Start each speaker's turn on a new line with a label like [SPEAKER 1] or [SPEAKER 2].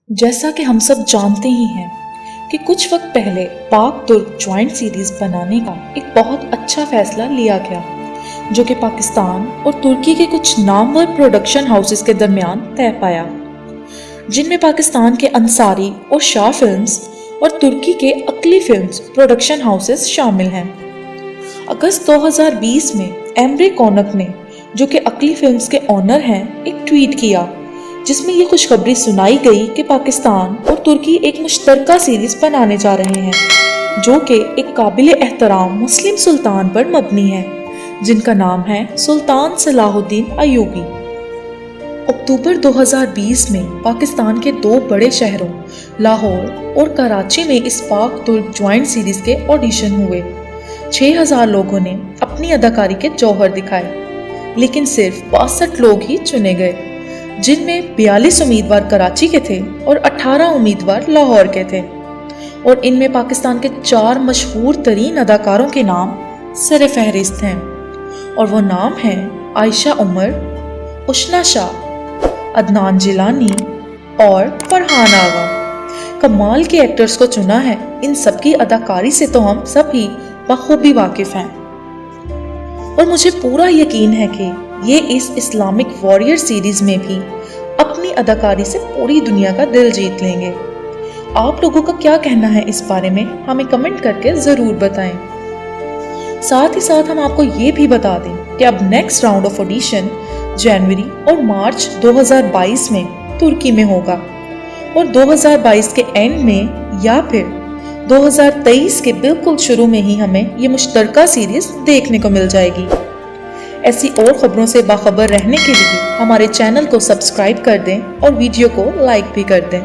[SPEAKER 1] जैसा कि हम सब जानते ही हैं कि कुछ वक्त पहले पाक तुर्क ज्वाइंट सीरीज बनाने का एक बहुत अच्छा फैसला लिया गया, जो कि पाकिस्तान और तुर्की के कुछ नामवर प्रोडक्शन हाउसेस के दरमियान तय पाया, जिनमें पाकिस्तान के अंसारी और शाह फिल्म्स और तुर्की के अकली फिल्म्स प्रोडक्शन हाउसेस शामिल हैं। अगस्त 2020 में एमरे कौनक ने, जो कि अकली फिल्म्स के ऑनर हैं, एक ट्वीट किया जिसमें ये खुशखबरी सुनाई गई कि पाकिस्तान और तुर्की एक मुश्तरका सीरीज बनाने जा रहे हैं, जो कि एक काबिल एहतराम मुस्लिम सुल्तान पर मबनी है, जिनका नाम है सुल्तान सलाहुद्दीन अयूबी। अक्टूबर 2020 में पाकिस्तान के दो बड़े शहरों लाहौर और कराची में इस पाक तुर्क ज्वाइंट सीरीज के ऑडिशन हुए। 6000 लोगों ने अपनी अदाकारी के जौहर दिखाए, लेकिन सिर्फ 62 लोग ही चुने गए, जिनमें 42 उम्मीदवार कराची के थे और 18 उम्मीदवार लाहौर के थे। और इनमें पाकिस्तान के 4 मशहूर तरीन अदाकारों के नाम सर फहरिस्त हैं, और वो नाम हैं आयशा उमर, उशना शाह, अदनान जिलानी और फरहान आगा। कमाल के एक्टर्स को चुना है। इन सबकी अदाकारी से तो हम सभी बखूबी वाकिफ हैं, और मुझे पूरा यकीन है कि ये इस इस्लामिक वॉरियर सीरीज में भी अपनी अदाकारी से पूरी दुनिया का दिल जीत लेंगे। आप लोगों का क्या कहना है इस बारे में, हमें कमेंट करके ज़रूर बताएं। साथ ही साथ हम आपको ये भी बता दें कि अब नेक्स्ट राउंड ऑफ ऑडिशन जनवरी और मार्च 2022 में तुर्की में होगा, और 2022 के एंड में या फिर 2023 के बिल्कुल शुरू में ही हमें ये मुश्तरका सीरीज देखने को मिल जाएगी। ऐसी और खबरों से बाखबर रहने के लिए हमारे चैनल को सब्सक्राइब कर दें और वीडियो को लाइक भी कर दें।